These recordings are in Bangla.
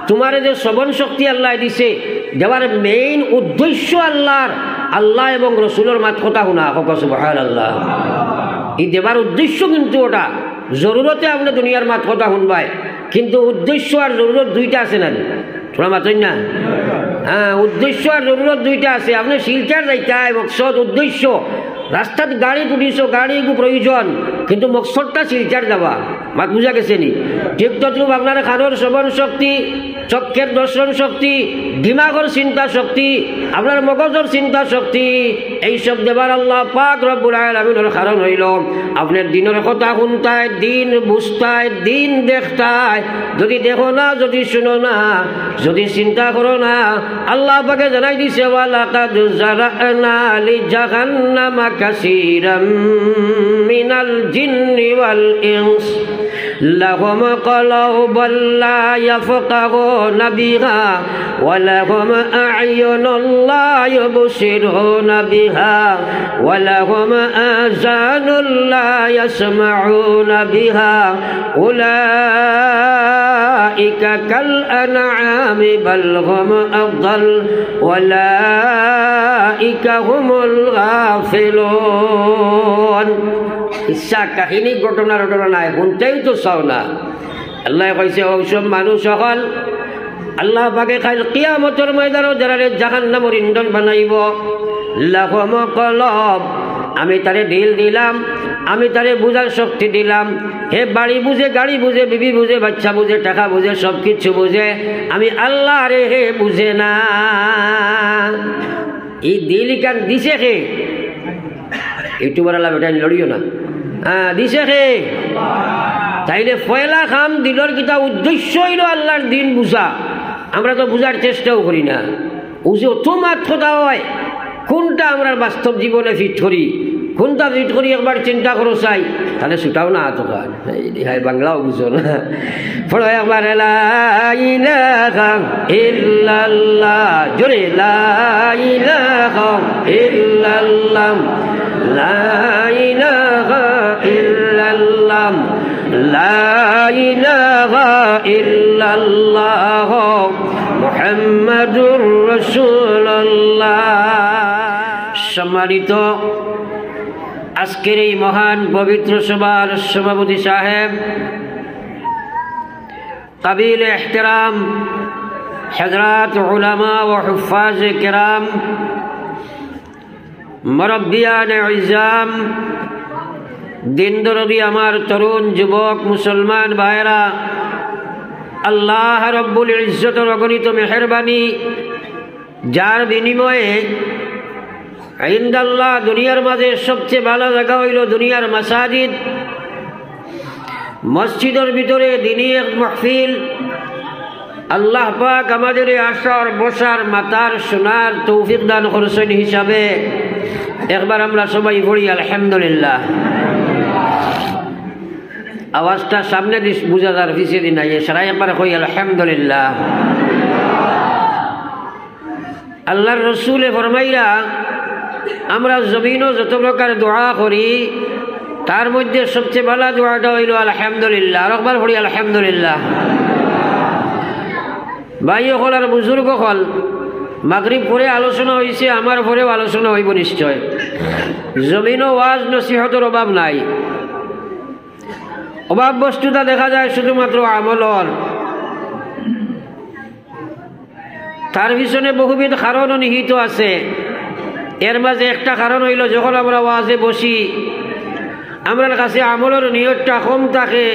তোমারে যে শ্রবণ শক্তি আল্লাহ দিছে দেওয়ার মেইন উদ্দেশ্য আল্লাহ এবং রসুলের মাত কথা শুনা। সুবহানাল্লাহ। এই দেবার উদ্দেশ্য কিন্তু ওটা জরুরতে আপনি দুনিয়ার মাত কথা শুনবাই, কিন্তু উদ্দেশ্য আর জরুরত দুইটা আছে না? তোমরা মাতই না? হ্যাঁ, উদ্দেশ্য আর জরুরত দুইটা আছে। আপনি শিলচার যাইতাই মকসদ উদ্দেশ্য, রাস্তাত গাড়ি তুলিছ, গাড়ি প্রয়োজন, কিন্তু মকসদটা শিলচার যাওয়া। মাত বুঝা গেছে নি? ঠিক তদ্রুপ আপনার খানোর শ্রবণ শক্তি, চক্ষের দর্শন শক্তি, দিমাগর চিন্তা শক্তি, আপনার মগজের চিন্তা শক্তি, এইসব দেবার আল্লাহ পাক রব্বুল আলামিনের কারণ হইল আপনার দিনের কথা শুনতায়, দিন বুঝতায়, দিন দেখতায়। যদি দেখো না, যদি শুনো না, যদি চিন্তা করো না, আল্লাহ পাকে জানাই দিছে ওয়ালাকাদ যারানা লিজাহান্নামা কাসীরাম মিনাল জিন্নি ওয়াল ইনস লাহুম কলুবুন লা ইয়াফকাহুনা বিহা ওয়া লাহুম আ'য়ুনুন লা ইউবসিরুনা বিহা ওয়া লাহুম আযানুন লা ইয়াসমাউনা বিহা উলাইকা কাল আনআমি বাল হুম আযাল উলাইকা হুমুল গাফিলুন। ইচ্ছা কাহিনী ঘটনা নাই, শুনতেই তো চাও না। আল্লাহ কইছে ওইসব মানুষ সকল আল্লাহ পাকে কাল কিয়ামতের ময়দানে যারা জাহান্নামের ইন্ধন বানাইব, লাহুম কলব, আমি তারে দিল দিলাম, আমি তারে বুঝার শক্তি দিলাম। হে বাড়ি বুঝে, গাড়ি বুঝে, বিবি বুঝে, বাচ্চা বুঝে, টাকা বুঝে, সব কিছু বুঝে, আমি আল্লাহ রে হে বুঝে না। এই দিল কান দিছে কে? ইউটিউবার আল্লাহ বেটা লড়িও না। হ্যাঁ, দিছে কে? তাইলে পয়লা খাম দিলর কিতা উদ্দেশ্য হইল আল্লাহর দিন বুঝা। আমরা তো বুঝার চেষ্টাও করি না। বুঝে অত মাত্রতা হয় কোনটা আমরা বাস্তব জীবনে ফিট করি, কোনটা ফিট করি একবার চিন্তা করো চাই, তাহলে ছুটাও না তো গান। এই বাংলাও বুঝো না, পড়ো একবার লা ইলাহা ইল্লাল্লাহ, জোরে লা ইলাহা ইল্লাল্লাহ, লা ইলাহা ইল্লাল্লাহ, লা ইলাহা ইল্লাল্লাহ মুহাম্মাদুর রাসূলুল্লাহ। সম্মানিত আজকের এই মহান পবিত্র সভার সভাপতি সাহেব, কাবিল এহতেরাম হযরত উলামা ও হুফাজ কিরাম, মুরব্বিয়ান ইজাম, দিন দরদি আমার তরুণ যুবক মুসলমান ভাইরা, আল্লাহ রব্বুল ইজ্জতের অগণিত মেহেরবানি, যার বিনিময়ে ইনদাল্লাহ দুনিয়ার মাঝে সবচেয়ে ভালো জায়গা হইল দুনিয়ার মাসাজিদ। মসজিদের ভিতরে দিনী এক মাহফিল আল্লাহ পাক আমাদের আসার বসার মাতার শোনার তৌফিক দান করছেন হিসাবে একবার আমরা সবাই পড়ি আলহামদুলিল্লাহ। আওয়াজটা সামনে দিস বুঝা যার পিছিয়ে দিন নাই, সারাই একবার কই আলহামদুলিল্লাহ। আল্লাহর রসুলে ফরমাইয়া আমরা জমিনও যত প্রকার দোয়া করি তার মধ্যে সবচেয়ে ভালো দোয়াটা হইল আলহামদুলিল্লাহ। আর একবার পড়ি আলহামদুলিল্লাহ। ভাই হল আর বুজুর্গ হল, মাগরিব পরে আলোচনা হয়েছে, আমার পরেও আলোচনা হইব নিশ্চয়। জমিনও ওয়াজ নসিহতের অভাব নাই, অভাব বস্তুটা দেখা যায় শুধুমাত্র আমলর। তার পিছনে বহুবিধ কারণও নিহিত আছে। এর মাঝে একটা কারণ হইল যখন আমরা ওয়াজে বসি আমার কাছে আমলের নিয়তটা কম থাকে।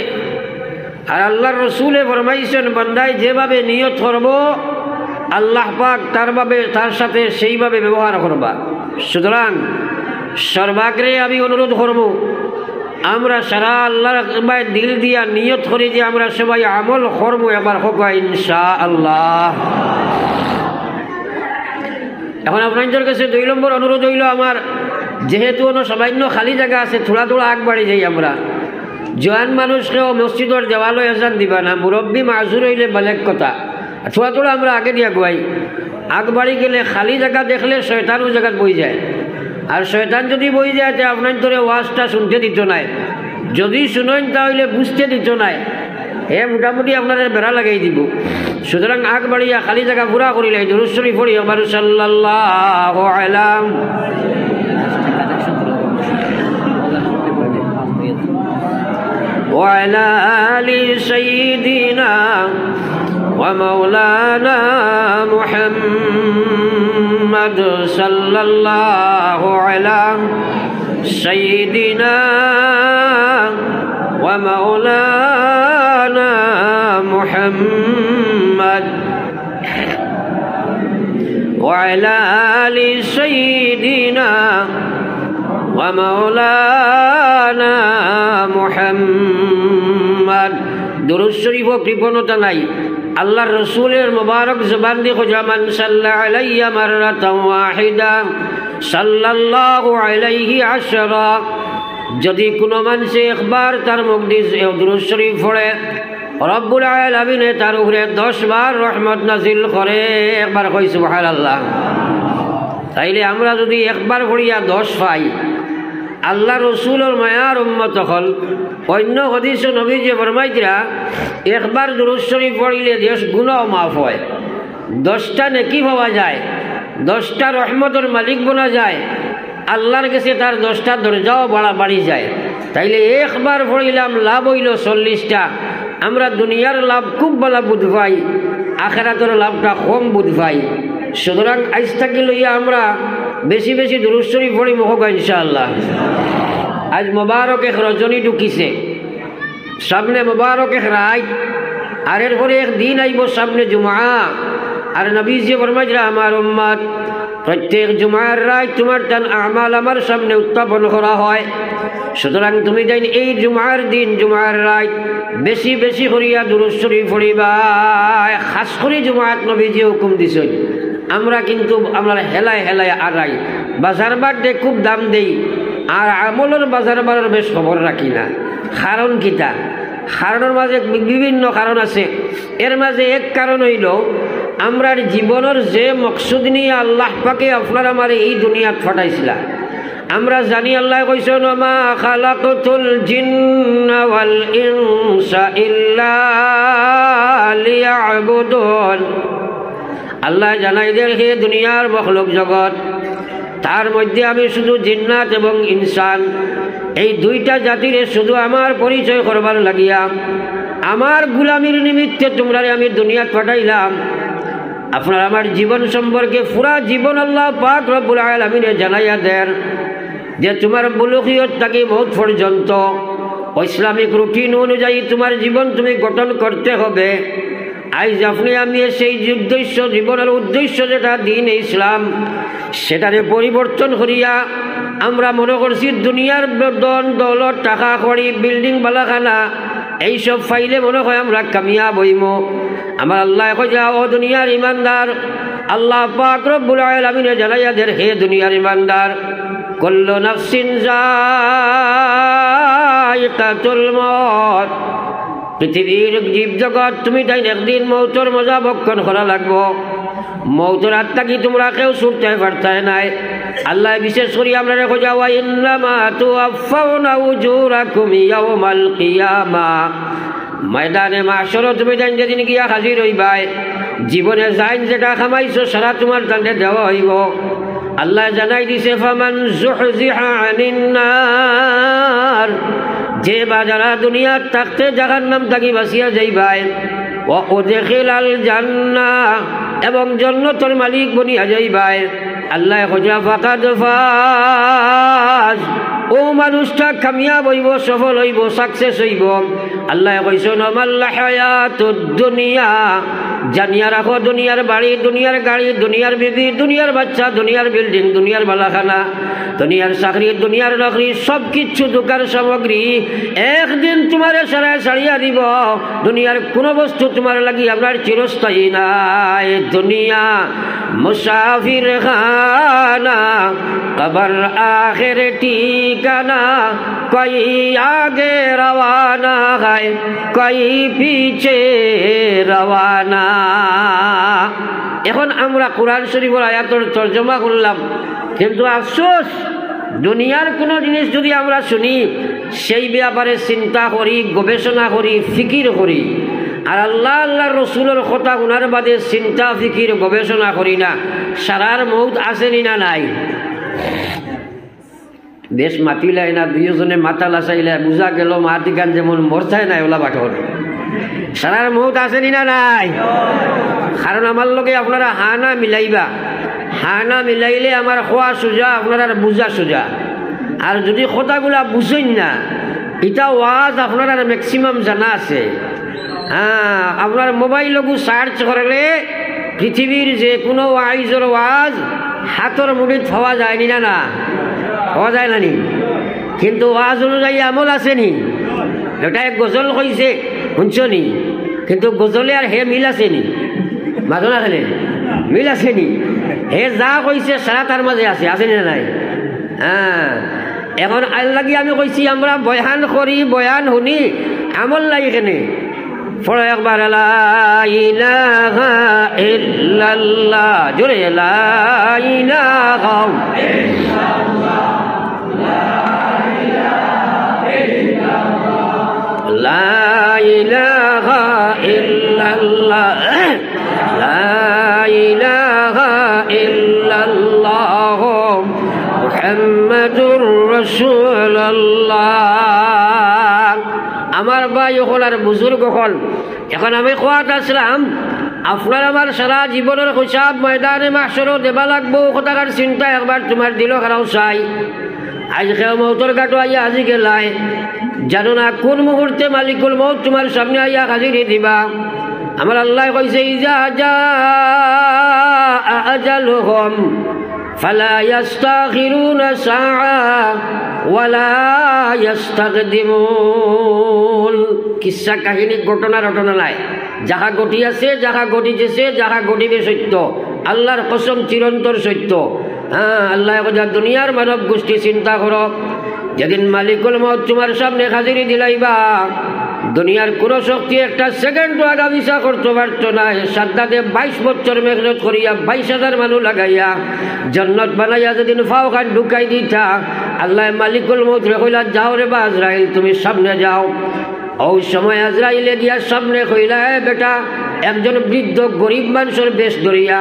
আর আল্লাহর রসুলে ফরমাইছেন বান্দায় যেভাবে নিয়ত করব আল্লাহ পাক তার সাথে সেইভাবে ব্যবহার করবা। সুতরাং সর্বাগ্রে আমি অনুরোধ করব আমরা সারা আল্লাহর দিল দিয়া নিয়ত করি যে আমরা সবাই আমল করবো। এবার হোক ইনশাআল্লাহ। এখন আপনাদের কাছে 2 নম্বর অনুরোধ হইল আমার, যেহেতু সামান্য খালি জায়গা আছে, থোড়া থোড়া আগ বাড়ি যাই আমরা। জোয়ান মানুষকেও মসজিদের দেওয়ালো এজান দিবা না, মুরব্বী মাজুর হইলে বেলেগ কথা। থোড়া থোড়া আমরা আগে দিয়া গুয়াই। আগ বাড়ি গেলে খালি জায়গা দেখলে শয়তানও জায়গাত বই যায়, আর শয়তান যদি বই যায় তো আপনার ধরে ওয়াজটা শুনতে দিত নাই, যদি শুনেন তাহলে বুঝতে দিত নাই। মোটামুটি আপনার বেড়া লাগাই দিব। সুতরাং আগ বাড়িয়া খালি জায়গা পুরা করিলে দুরূদ শরীফ পড়ি একবার সাল্লাল্লাহু আলাইহি وعلى آل سيدنا ومولانا محمد صلى الله على سيدنا ومولانا محمد وعلى آل سيدنا ومولانا محمد দুরূদ শরীফ কৃপণতা নাই। আল্লাহর রসুলের মুবারক জবান দিয়ে খোঁজা মান সাল্লা আলাইয়া মাররাতান ওয়াহিদা সাল্লাল্লাহু আলাইহি আশরা। যদি কোনো মানুষে একবার তার মুখ দিয়ে দুরূদ শরীফ পড়ে রব্বুল আলামিন তার উপরে 10 বার রহমত নাজিল করে। একবার কই সুবহানাল্লাহ। তাইলে আমরা যদি একবার পড়িয়া 10 পাই, আল্লাহ রসুলের মায়ার উম্মত হল। অন্য হাদিসে নবীজি ফরমাইতরা একবার দুরূদ শরীফ পড়িলে 10 গুনাহ মাফ হয়, 10টা নেকি পাওয়া যায়, 10টা রহমতের মালিক বনা যায়, আল্লাহর কাছে তার 10টা দরজাও বাড়ি যায়। তাইলে একবার পড়িলাম লাভ হইল 40টা। আমরা দুনিয়ার লাভ খুব বলা বুঝ পাই, আখিরাতের লাভটা কম বুঝ পাই। সুতরাং আজ থাকি লইয়া আমরা বেশি বেশি দুরূদ শরীফ পড়ি মহকা ইনশাআল্লাহ। আজ মোবারক এক রজনী ঢুকিছে, সামনে মোবারক এক রাত, আর এরপরে একদিন আইব সামনে জুমা। আর নবীজি ফরমাইরা আমার উম্মত প্রত্যেক জুমার রাত তোমার তান আমাল আমার সামনে উত্থাপন করা হয়। সুতরাং তুমি জানি এই জুমার দিন জুমার রাত বেশি বেশি করিয়া দুরূদ শরীফ পড়িবা। খাস করে জুমাত নবীজি হুকুম দিছেন। আমরা কিন্তু আমরা হেলায় হেলায় আড়াই বাজার বাড়তে খুব দাম দেই, আর আমলের বাজার বাড়ার বেশ খবর রাখি না। কারণ কিতা? কারণের মাঝে বিভিন্ন কারণ আছে। এর মাঝে এক কারণ হইল আমরার জীবনের যে মকসুদ নিয়ে আল্লাহ পাকে আপনার আমার এই দুনিয়াত ফাটাইছিলা। আমরা জানি আল্লাহ কইছেন মা খালাকতুল জিন্না ওয়াল ইনসা ইল্লা লিয়াবুদুন। আল্লাহ জানাই দেন হে দুনিয়ার মখলুক জগৎ, তার মধ্যে আমি শুধু জিন্নাত এবং ইনসান এই দুইটা জাতির শুধু আমার পরিচয় করবার লাগিয়া আমার গুলামির নিমিত্তে তোমরা আমি দুনিয়াত পাঠাইলাম। আপনার আমার জীবন সম্পর্কে পুরা জীবন আল্লাহ পাক রব্বুল আলামিন জানাইয়া দেন যে তোমার বুলুগিয়ত থেকে মওত পর্যন্ত ইসলামিক রুটিন অনুযায়ী তোমার জীবন তুমি গঠন করতে হবে। আজ আপনি আমি সেই উদ্দেশ্য জীবনের উদ্দেশ্য যেটা দিন ইসলাম সেটারে পরিবর্তন করিয়া আমরা মনে করছি দুনিয়ার দন দৌলত টাকা কড়ি বিল্ডিং বালাখানা এইসব ফাইলে মনে হয় আমরা কামিয়াব হইম। আমার আল্লাহ কয় ও দুনিয়ার ইমানদার, আল্লাহ পাক রব্বুল আলামিন জানাইয়া দেন হে দুনিয়ার ইমানদার, কুল্লু নাফসিন যায়িকাতুল মউত। পৃথিবীর জীব জগৎ তুমি তাই একদিন মৌতর মজা ভক্ষণ করা লাগবো। মৌতর আত্মা কি তোমরা কেউ ছুটতে পারতে নাই। আল্লাহ বিশেষ করে আমরা রেখো যাওয়া ইন্নামা তুওয়াফাউনা উজুরাকুম ইয়াউমাল কিয়ামা। ময়দানে মাশর তুমি জান যেদিন গিয়া হাজির হইবাই, জীবনে যাইন যেটা খামাইছো সারা তোমার তান্ডে দেওয়া হইব। আল্লাহ জানাই দিছে ফামান যুহজিহা আনিন নার, যে বাজারা দুনিয়ার থাকতে জাহান্নাম থাকি বাঁচিয়া যাইবাই, ও উদখিলাল জান্নাহ এবং জান্নাতের মালিক বনিয়া যাইবাই। আল্লাহ কইয়া ফাকাদ ফাজ, ও মানুষটা কামিয়াব হইব, সফল হইব, সাকসেস হইব। আল্লাহ কইছেন আমাল হায়াতুদ দুনিয়া, জানিয়া রাখো দুনিয়ার বাড়ি, দুনিয়ার গাড়ি, দুনিয়ার বিবি, দুনিয়ার বাচ্চা, দুনিয়ার বিল্ডিং, দুনিয়ার বালাখানা, দুনিয়ার চাকরি, দুনিয়ার নকরি, সব কিছু দোকান সামগ্রী একদিন তোমার ছাড়িয়া দিব। দুনিয়ার কোনো বস্তু তোমার লাগি আপনার চিরস্থায়ী নাই। দুনিয়া মুসাফির খানা, কবর আখের ঠিকানা, কই আগে রওয়ানা হয়, কই পিছে রওয়ানা। এখন আমরা কোরআন শরীফের আয়াতের তর্জমা করলাম, কিন্তু আফসোস দুনিয়ার কোনো জিনিস যদি আমরা শুনি সেই ব্যাপারে চিন্তা করি, গবেষণা করি, ফিকির করি, আর আল্লাহ আল্লাহর রসুলের কথা শোনার বাদে চিন্তা ফিকির গবেষণা করি না, সারার মৌত আসেনি না নাই? বেশ মাতিলাই না, দুইজনে মাথা লাচাইলে বুঝা গেল মাতিকান যেমন মরছাই নাই ওলা বাঠর, সারার মৌত আসেনি না নাই? কারণ আমার লগে আপনারা হা না মিলাইবা, হা না মিলাইলে আমার খোয়া সোজা, আপনারা বুঝা সোজা। আর যদি কথাগুলা বুঝেন না, এটা ওয়াজ আপনার ম্যাক্সিমাম জানা আছে। হ্যাঁ, আপনার মোবাইলকু সার্চ করলে পৃথিবীর যে কোনো ওয়াইজর ওয়াজ হাতর মুঠিত পাওয়া যায়নি না? না পাওয়া যায় না নি? কিন্তু ওয়াজ অনুযায়ী আমল আসেনি। এটা এক গজল কইছে শুনছনি, কিন্তু গজলে আর হে মিল আসেনি, মাঝে না খেলে মিল আসেনি। হে যা কইছে সারা তার মাঝে আছে, আসেনি না নাই? হ্যাঁ, এখন আল্লাহি আমি কইছি আমরা বয়ান করি, বয়ান শুনি, আমল নাই এখানে। পড়ো একবার লা ইলাহা ইল্লাল্লাহ, জোরে লা ইলাহা ইল্লাল্লাহ, লা ইলাহা ইল্লাল্লাহ, লা ইলাহা ইল্লাল্লাহ মুহাম্মাদুর রাসূলুল্লাহ। আমার ভাই হল আর বুজুর্গ হল, এখন আমি কোয়াত আসলাম আপনার আমার সারা জীবনের হিসাব ময়দানে মাহশরও দেবা লাগবো, কথাকার চিন্তা একবার তোমার দিল খারাও চাই। আজ খেয়ে মৌতর কাটো আইয়া আজি গেলাই, জানো না কোন মুহূর্তে মালিকুল মৌত তোমার সামনে আইয়া হাজির দিবা। আমার আল্লাহ কইছে ইজা জাআ আজালুহুম ফালা ইস্তাখিরুনা সাআ ওয়ালা ইস্তাকদিমুন। কিসসা কাহিনী ঘটনা রটনা নাই, যাহা ঘটি আছে, যাহা ঘটিতেছে, যাহা ঘটিবে সত্য, আল্লাহর কসম চিরন্তর সত্য। হ্যাঁ, আল্লাহ দুনিয়ার মানব গোষ্ঠী চিন্তা করো, যেদিন মালিকুল মউত তোমার সামনে হাজিরি দিলাইবা, দুনিয়ার কোনো শক্তি একটা সেকেন্ডও আগা পিছা করতে পারত না। সাদ্দাতে 22 বছর মেহনত করিয়া 22,000 মানুষ লাগাইয়া জান্নাত বানাইয়া যেদিন ফাও খান ঢুকাই দিতা, আল্লাহ মালিকুল মউত রে কইলা যাও রে বা আজরাইল তুমি সামনে যাও। ওই সময় আজরাইলে দিয়া সামনে কইলা বেটা, একজন বৃদ্ধ গরিব মানুষের বেশ ধরিয়া,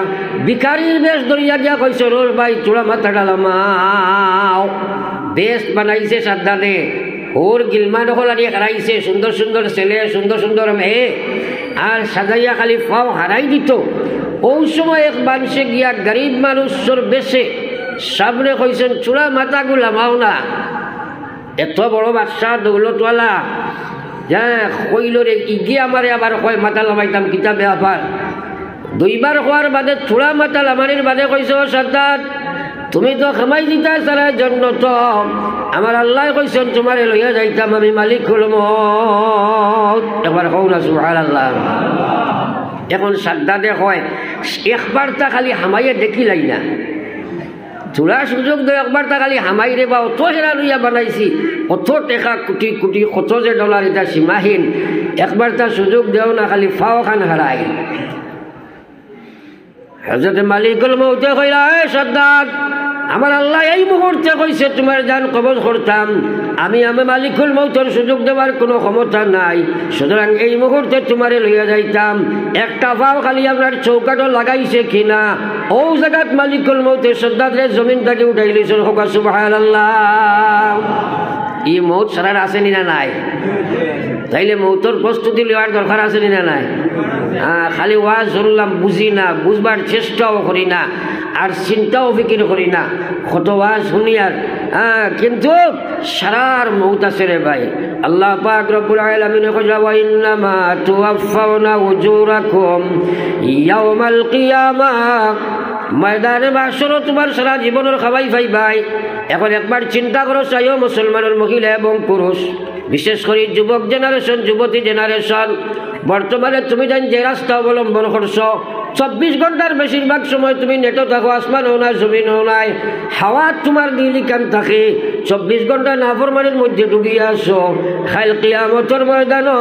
ভিখারির বেশ ধরিয়া দিয়া কইছে রোজ ভাই চূড়া মাথা ডালামাও। বেশ বানাইছে সাদ্দাতে, ওর গিলমান হলারি হারাইছে, সুন্দর সুন্দর ছেলে, সুন্দর সুন্দর মেয়ে, আর সাজাইয়া খালি ফাও হারাই দিত। ওই সময় এক মানুষে গিয়া গরিব মানুষের বেশে সামনে কইছেন চূড়া মাথা গুলামাও না। এত বড় বাদশা দৌলতওয়ালা কইল রে ইগি আমারে আবার কয় মাথা লামাইতাম কিতা ব্যাপার। 2বার হওয়ার বাদে চূড়া মাথা লামানির বাদে কইছে ও সাদ্দাত তুমি তো খামাই দিতা সারার জন্য, তো আমার আল্লাহ কইছেন তোমারে লইয়া যাইতাম আমি মালিকুল মউত। একবার কও না সুবহানাল্লাহ। এখন সাদ্দাতে কয় একবার তা খালি হামাইয়ে দেখিলাই না, চূড়া সুযোগ দেয় একবার তা খালি হামাই রে বা অত হেরা লইয়া বানাইছি, অত টেকা কোটি কোটি কত যে ডলার, এটা সীমাহীন, একবার তার সুযোগ দেও না, খালি ফাও খান হারাই। হযরত মালিকুল মউতে কইলা এ সাদ্দাত আমার আল্লাহ এই মুহূর্তে কইছে তোমার জান কবজ করতাম, আমি মালিকুল মউতের সুযোগ দেওয়ার কোনো ক্ষমতা নাই, সুতরাং এই মুহূর্তে তোমারে লইয়া যাইতাম। একটা পাও খালি আপনার চৌকাটো লাগাইছে কিনা, ও জায়গাত মালিকুল মউতের সাদ্দাতরে জমিন থেকে উঠাই লইছেন। হোক সুবহানাল্লাহ। ই মউত সারার আসেনি না নাই? তাইলে মউতর প্রস্তুতি নেওয়ার দরকার আসেনি না নাই? খালি ওয়াজ শুনলাম বুঝি না, বুঝবার চেষ্টাও করি না, আর চিন্তাও ফিকির করি না, কত ওয়াজ শুনি আর কিন্তু সারার মউত আছে রে ভাই। আল্লাহ পাক রব্বুল আলামিন কইলা ওয়া ইন্নামা তুওয়াফাউনা উজুরাকুম ইয়াউমাল কিয়ামাহ, ময়দানে মাহশর তোমার সারা জীবনের খাবাই পাইবাই। এখন একবার চিন্তা করো চাইও মুসলমানের মহিলা এবং পুরুষ, বিশেষ করে যুবক জেনারেশন, যুবতী জেনারেশন, বর্তমানে তুমি যে রাস্তা অবলম্বন করছো 24 ঘন্টার বেশিরভাগ সময় তুমি নেটও থাকো, আসমানও নাই, জমিনও নাই, হাওয়া তোমার নীলিকান থাকে, 24 ঘন্টা নাফরমানের মধ্যে ডুবিয়ে আসো। খাইল কিয়ামতের ময়দানও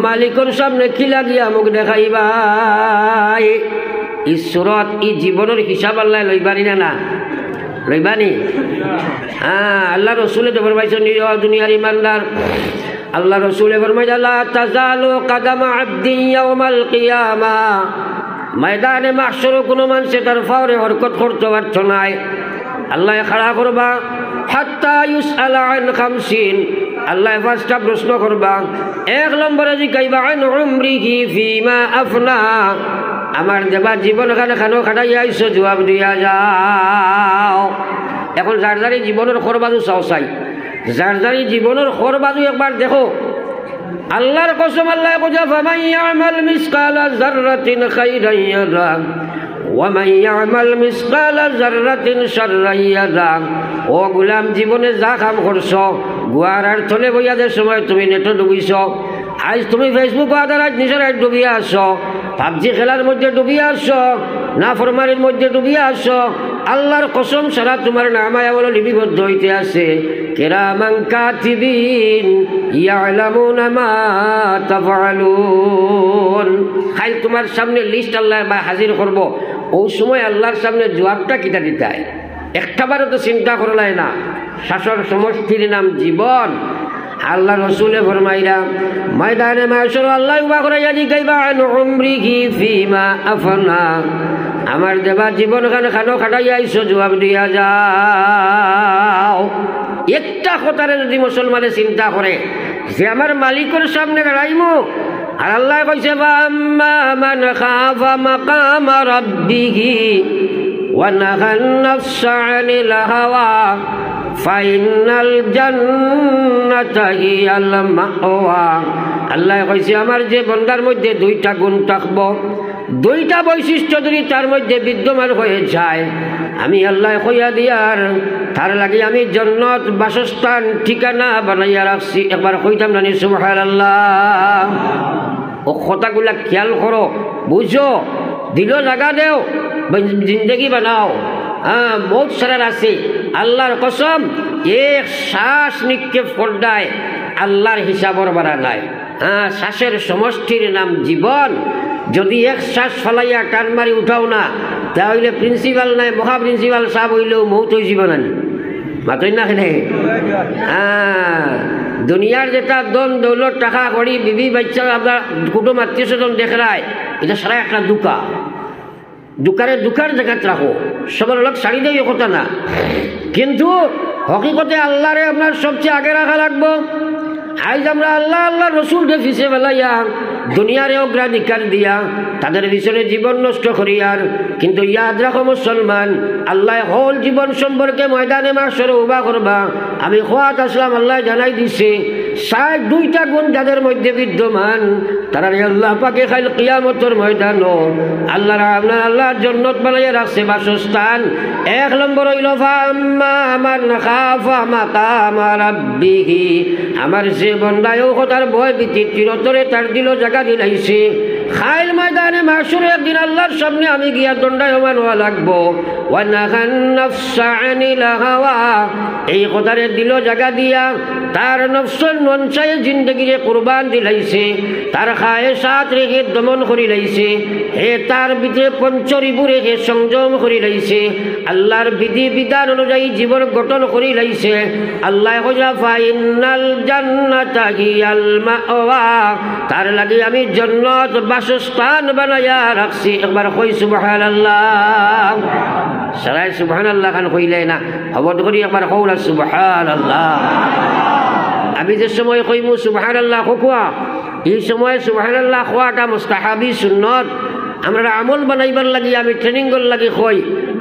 মালিকের সামনে খিলা দিয়া মুখ দেখাইবাই। ই সুরত ই জীবনের হিসাব আল্লাহ লইবারি না। লইবানি? আল্লাহ রসুলে তো ফরমাইছেন দুনিয়ার ইমানদার, আল্লাহ রসুলে ফরমাইছে লা তাজালু কাদামা আবদি ইয়াউমাল কিয়ামা, ময়দানে মাহশর কোনো মানুষে তার ফাওরে হরকত করতে পারত নাই, আল্লাহ খাড়া করবা হাত্তা ইউসআলা আন খামসিন, আল্লাহ পাঁচটা প্রশ্ন করবা। এক নম্বরে জিজ্ঞাসা আন উমরিহি ফিমা আফনা, আমার দেবা জীবন খানে খানো খাটাই আইসো, জবাব দিয়া যাও। এখন যার যারি জীবনের খরবাদু চাও চাই, যার যারি জীবনের খরবাদু একবার দেখো। আল্লাহর কসম, আল্লাহ কইছে ফামান ইয়ামাল মিসকালা যাররাতিন খাইরান ইয়ারা ওয়া মান ইয়ামাল মিসকালা যাররাতিন শাররান ইয়ারা। ও গোলাম, জীবনে যা কাম করছো, গুয়ারার তলে বইয়া যে সময় তুমি নেটে ডুবিছ, আজ তুমি ফেসবুক আদার আজ নিজের আজ ডুবিয়ে আসছো, পাবজি খেলার মধ্যে ডুবিয়ে আসছো, না ফরমারির মধ্যে ডুবিয়ে আসছো, আল্লাহর কসম সারা তোমার নামায়া বলে লিপিবদ্ধ হইতে আছে। কিরামান কাতিবিন ইয়ালামুনা মা তাফআলুন, খালি তোমার সামনে লিস্ট আল্লাহ হাজির করব, ওই সময় আল্লাহর সামনে জবাবটা কিটা দিতে হয় একটাবারও তো চিন্তা করলাই না। শাসন সমষ্টির নাম জীবন। আল্লাহ রসুলে ফরমাইরা ময়দানে মাহশর আল্লাহ উবা করাইয়া জিজ্ঞাসা আন উমরিহি ফিমা আফনা, আমার দেবা জীবন খানে খানো খাটাইয়া আইসো, জবাব দিয়া যাও। একটা কথারে যদি মুসলমানে চিন্তা করে যে আমার মালিকের সামনে দাঁড়াইমু, আর আল্লাহ কইছে ফাআম্মা মান খাফা মাকামা রাব্বিহি ওয়া নাহান নাফসা আনিল হাওয়া ফাইনাল জান্নাতা হিয়াল মাওয়া। আল্লাহ কইছে আমার যে বান্দার মধ্যে দুইটা গুণ থাকবো, দুইটা বৈশিষ্ট্য যদি তার মধ্যে বিদ্যমান হয়ে যায়, আমি আল্লাহ কইয়া দিয়ার তার লাগে আমি জান্নাত বাসস্থান ঠিকানা বানাইয়া রাখছি। একবার কইতাম না সুবহানাল্লাহ। ও কথাগুলা খেয়াল করো, বুঝো, দিল জায়গা দেও, জিন্দগি বানাও। বহুত সারার আছে আল্লাহর কসম, এক শ্বাস নিক্ষেপ করদায় আল্লাহর হিসাবর বাড়া নাই। শ্বাসের সমষ্টির নাম জীবন। যদি এক শ্বাস ফলাইয়া টান মারি উঠাও না, তাহলে প্রিন্সিপাল নাই, মহা প্রিন্সিপাল সাহেব হইলেও মৌত জীবন আনি মাতই না খেলে। দুনিয়ার যেটা দন দৌলত টাকা করি বিবি বাচ্চা আপনার কুটুম আত্মীয় স্বজন দেখরায়, এটা সারা একটা দুকা। দুকার জায়গাত রাখো, সবার লোক শাড়ি দেয় কথা না, কিন্তু হকিকতে আল্লাহরে আপনার সবচেয়ে আগে রাখা লাগবো। আজ আমরা আল্লাহ আল্লাহ রসুলকে ফিসে বেলাইয়া দুনিয়ারে অগ্রাধিকার দিয়া তাদের পিছনে জীবন নষ্ট করিয়ার, কিন্তু ইয়াদ রাখো মুসলমান, আল্লাহ হল জীবন সম্পর্কে ময়দানে মাহশরে উবা করবা। আমি খোয়াত আসলাম, আল্লাহ জানাই দিছে 62টা গুণ যাদের মধ্যে বিদ্যমান, তারা আল্লাহ পাকে খাইল কিয়ামতের ময়দানও আল্লাহর জান্নাত বানাইয়া রাখছে বাসস্থান। এক নম্বর হইল ফাআম্মা মান খাফা মাকামা রাব্বিহি, আমার যে বন্দায়ও কথার ভয় ভীতি চিরতরে তার দিল জায়গা দিলাইছে। খাইল ময়দানে মাহশরে একদিন আল্লাহর সামনে আমি গিয়া দণ্ডায়মান হওয়া লাগবো। ওয়া নাহান নাফসা আনিল হাওয়া, এই কথারে দিল জায়গা দিয়া তার নফসের ননসায় জিন্দগিরে কুরবান দিলাইছে, তার খায়েশাত রেখে দমন করি লাইছে, হে তার ভিতরে পঞ্চরিবু রেখে সংযম করি লাইছে, আল্লাহর বিধি বিধান অনুযায়ী জীবন গঠন করি লাইছে। আল্লাহ কইলা ফাইনাল জান্নাতা হিয়াল মাওয়া, তার লাগি আমি জান্নাত বাসস্থান বানাইয়া রাখছি। একবার কই সুবহানাল্লাহ। সারাই সুবহানাল্লাহ খান কইলে না, হবত করি একবার কওলা সুবহানাল্লাহ। আমি যে সময় কইমু সুবহানাল্লাহ কোয়া, এই সময় সুবহানাল্লাহ কোয়াটা মুস্তাহাবি সুন্নত। আমরা আমল বানাইবার লাগি, আমি ট্রেনিং কর লাগি কই,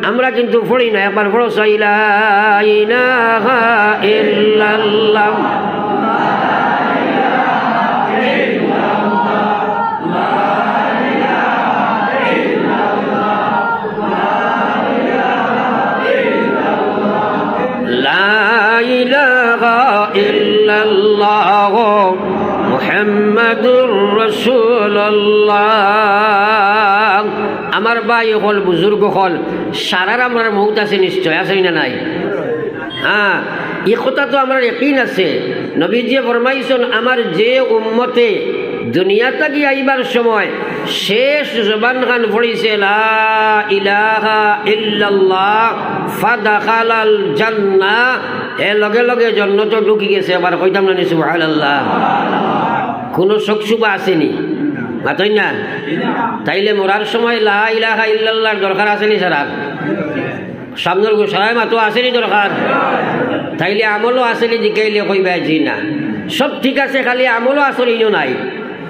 আমরা কিন্তু পড়ি না। একবার পড়ো লা ইলাহা ইল্লাল্লাহ। মুহাম্মাদুর রাসূলুল্লাহ। আমার ভাই হল, বুজুর্গ হল, সারার আমার মৌত আছে নিশ্চয়, আছে না নাই? এই কথা তো আমার ইয়াকিন আছে। নবীজি ফরমাইছেন আমার যে উম্মতে দুনিয়াতে কি আইবার সময় শেষ জবান খান পড়িছে লা ইলাহা ইল্লাল্লাহ ফাদাখালাল জান্নাহ, এ লগে লগে জান্নাতে ঢুকি গেছে। আবার কইতাম না সুবহানাল্লাহ। কোনো শোকশুবা আসেনি, মাতই না? তাইলে মরার সময় লা ইলাহা ইল্লাল্লাহর দরকার আসেনি সারা? সামনের গোসায় মাতো আসেনি দরকার? তাইলে আমলও আসেনি জিকাইলে কইবা জি না। সব ঠিক আছে, খালি আমলও আসলেও নাই।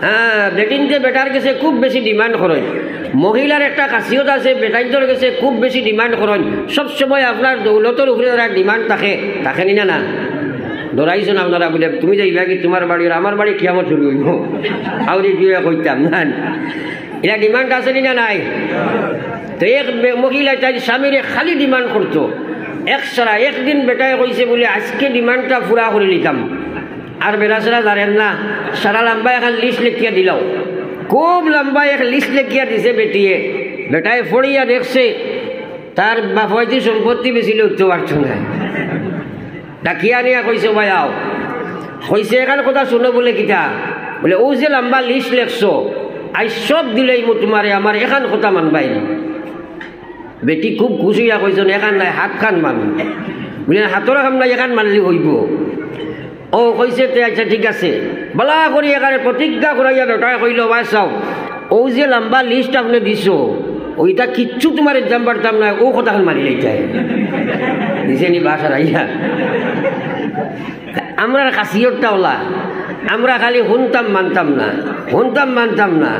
হ্যাঁ, বেটিনতে বেটার কাছে খুব বেশি ডিমান্ড করেন। মহিলার একটা খাসিয়ত আছে, বেটাইনদের কাছে খুব বেশি ডিমান্ড করেন। সবসময় আপনার দৌলতের উপরে যারা ডিমান্ড থাকেনি না? না ধরাইছো না আপনারা বলে তুমি যাইবা কি তোমার বাড়ি আমার বাড়ি কিয়ামত শুরু হইব আউরি দিয়ে কইতাম না। এটা ডিমান্ড আসেনি না নাই? তো এক মহিলা তাই স্বামীরে খালি ডিমান্ড করতো একসারা। একদিন বেটায় কইছে বলে আজকে ডিমান্ডটা পুরা করে নিতাম। আর বেড়াছেরা জানেন না, সারা লম্বা এখন লিস্ট লেখিয়া দিলাও। খুব লম্বা এক লিস্ট লেখিয়া দিছে বেটিয়ে। বেটায় ফড়িয়া দেখছে তার বাপতি সম্পত্তি বেশি উঠতে পারছো না। ডাকিয়া নিয়া কইছে ভাই আও, কইছে এখান কথা শুনো বলে কিটা বলে ও যে লম্বা লিস্ট লেখছো আই সব দিলেই মো তোমারে, আমার এখান কথা মানবাই। বেটি খুব খুশি হইয়া কইছ এখান নাই হাত খান মান বলে হাতর খান নাই এখান মানলি হইব। ও কইছে তে আচ্ছা ঠিক আছে বলা করি এখানে প্রতিজ্ঞা করাইয়া বেটায় কইল ভাই চাও ও যে লম্বা লিস্ট আপনি দিছো ওইটা কিচ্ছু তোমার এক্সাম পারতাম না, ও কথা মানি লাইতাই দিছে নি বাসার আইয়া। আমরা খাসিয়তটা ওলা, আমরা খালি শুনতাম মানতাম না।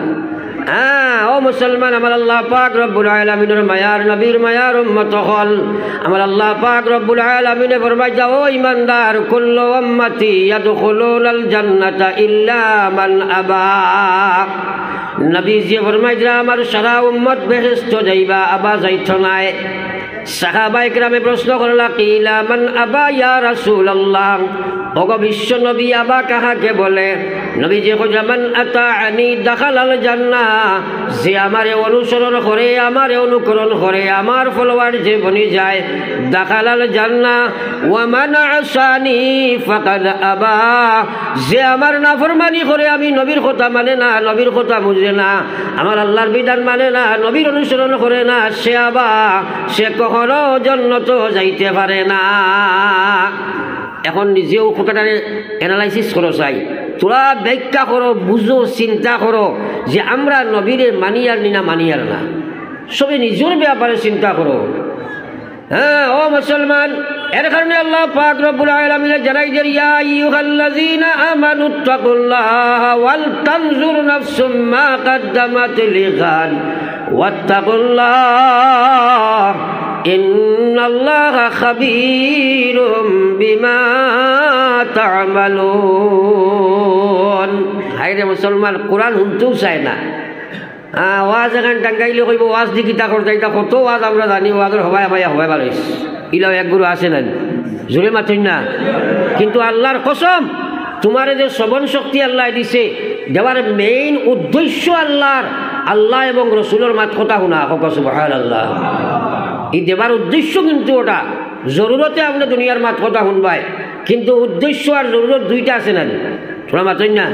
হ্যাঁ ও মুসলমান, আমার আল্লাহ পাক রব্বুল আলামিনের মায়ার নবীর মায়ার উম্মত হল। আমার আল্লাহ পাক রব্বুল আলামিনে ফরমায় যাও ও ঈমানদার কুল্লু উম্মতি ইয়াদখুলুনাল জান্নাতা ইল্লা মান আবা। নবী জি ফরমায় যা আমার সারা উম্মত বেহেশত যাইবা, আবা যাইতো নাই। সাহাবায়ে কেরামে প্রশ্ন করলা কিলা মান আবা ইয়া রাসূলুল্লাহ, ওগো বিশ্ব নবী আবা কাহাকে বলে? নবী যে মান আতাআনি দাখালাল জান্নাহ, যে আমারে অনুসরণ করে আমারে অনুকরণ করে আমার ফলোয়ার যে বনি যায় দাখালাল জান্নাহ। ওয়া মান আসানি ফাকাদ আবা, যে আমার নাফরমানি করে আমি নবীর কথা মানে না, নবীর কথা বুঝে না, আমার আল্লাহর বিধান মানে না, নবীর অনুসরণ করে না, সে আবা, সে কখনো জান্নাতে যাইতে পারে না। এখন নিজেও কথাটারে অ্যানালাইসিস করো, চাই তোরা ব্যাখ্যা করো, বুঝো, চিন্তা করো যে আমরা নবীরে মানিয়ার নিনা মানিয়ার না, সবে নিজের ব্যাপারে চিন্তা করো। হ্যাঁ ও মুসলমান, এর কারণে আল্লাহ পাক রব্বুল আলামিন জানাই দেন ইয়া আইয়ুহাল্লাযীনা আমানুত্তাকুল্লাহা ওয়াল তানজুর নাফসুম মা কদ্দামাত লিগাদ ওয়াত্তাকুল্লাহ ইন্নাল্লাহা খাবীরুম বিমা তা'মালুন। হায়রে মুসলমান, কোরআন শুনতেও চায় না। ওয়াজ এখন টাঙ্গাইলে কইব ওয়াজ দি কিতা করতে, এটা কত ওয়াজ আমরা জানি, ওয়াজের হবাই ভালো ইলাও এক গুরু আছে না, জোরে মাথুন না। কিন্তু আল্লাহর কসম, তোমার যে শ্রবণ শক্তি আল্লাহ দিছে, দেওয়ার মেইন উদ্দেশ্য আল্লাহ এবং রসুলের মাত কথা শুনা। সুবহানাল্লাহ, এই দেবার উদ্দেশ্য কিন্তু ওটা জরুরতে আপনি দুনিয়ার মাত কথা শুনবাই, কিন্তু উদ্দেশ্য আর জরুরত দুইটা আছে না, তোমরা মাতই না?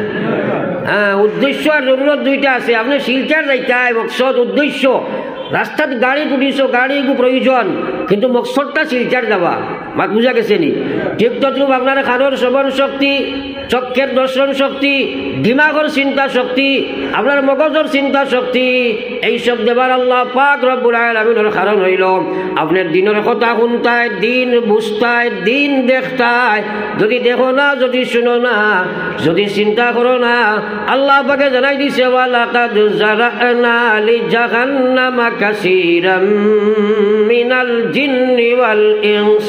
হ্যাঁ, উদ্দেশ্য আর জরুরত দুইটা আছে। আপনি শিলচার যাইতাই মকসদ উদ্দেশ্য, রাস্তাত গাড়ি উঠিছ, গাড়ি প্রয়োজন, কিন্তু মকসদটা শিলচার যাওয়া। মাত বুঝা গেছে নি? ঠিক তদ্রুপ আপনার খানোর শ্রবণ শক্তি, চক্ষের দর্শন শক্তি, দিমাগর চিন্তা শক্তি, আপনার মগজের চিন্তা শক্তি, এইসব দেবার আল্লাহ পাক রব্বুল আলামিনের কারণ হইল আপনার দিনের কথা শুনতায়, দিন বুঝতায়, দিন দেখতায়। যদি দেখো না, যদি শুনো না, যদি চিন্তা করো না, আল্লাহ পাকে জানাই দিছে ওয়ালাকাদ জারানা লিজাহান্নামা কাসীরাম মিনাল জিন্নি ওয়াল ইনস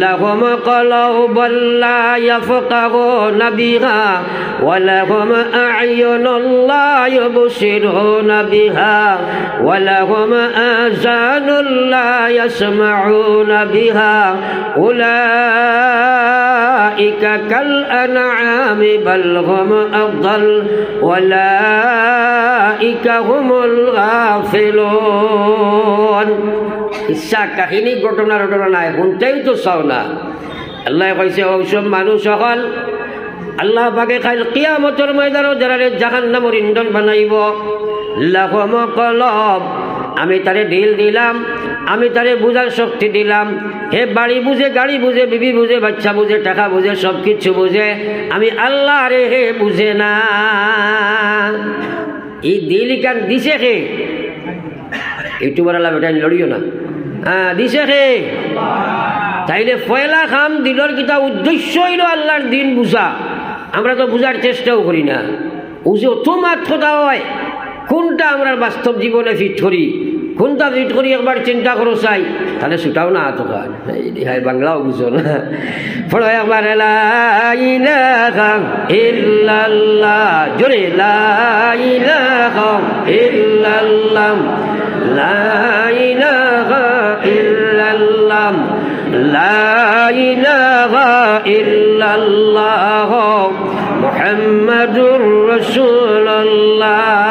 লাহুম কলুবুন লা ইয়াফকাহুনা বিহা ওয়া লাহুম আ'য়ুনুন লা ইউবসিরুনা বিহা ওয়া লাহুম আযানুন লা ইয়াসমাউনা বিহা উলাইকা কাল আনআমি বাল হুম আযাল উলাইকা হুমুল গাফিলুন। ইচ্ছা কাহিনী ঘটনা নাই, শুনতেই তো চাও না। আল্লাহ কইছে ওইসব মানুষ সকল আল্লাহ পাকে কাল কিয়ামতের ময়দানও যারা জাহান্নামের ইন্ধন বানাইব লাখম কলব আমি তারে দিল দিলাম, আমি তারে বুঝার শক্তি দিলাম। হে বাড়ি বুঝে, গাড়ি বুঝে, বিবি বুঝে, বাচ্চা বুঝে, টাকা বুঝে, সব কিছু বুঝে, আমি আল্লাহ রে হে বুঝে না। এই দিল কান দিছে কে? ইউটিউবার আল্লাহ বেটা লড়িও না, দিছে কে? তাইলে পয়লা খাম দিলর কিতা উদ্দেশ্য হইল আল্লাহর দিন বুঝা। আমরা তো বুঝার চেষ্টাও করি না। বুঝে অত মাত্রতা হয় কোনটা আমরা বাস্তব জীবনে ফিট করি, কোনটা ফিট করি একবার চিন্তা করো চাই, তাহলে ছুটাও না তো হাই বাংলাও বুঝো না। পড়ো একবার লা ইলাহা ইল্লাল্লাহ, জোরে লা ইলাহা ইল্লাল্লাহ, লা ইলাহা ইল্লাল্লাহ, লা ইলাহা ইল্লাল্লাহ মুহাম্মাদুর রাসূলুল্লাহ।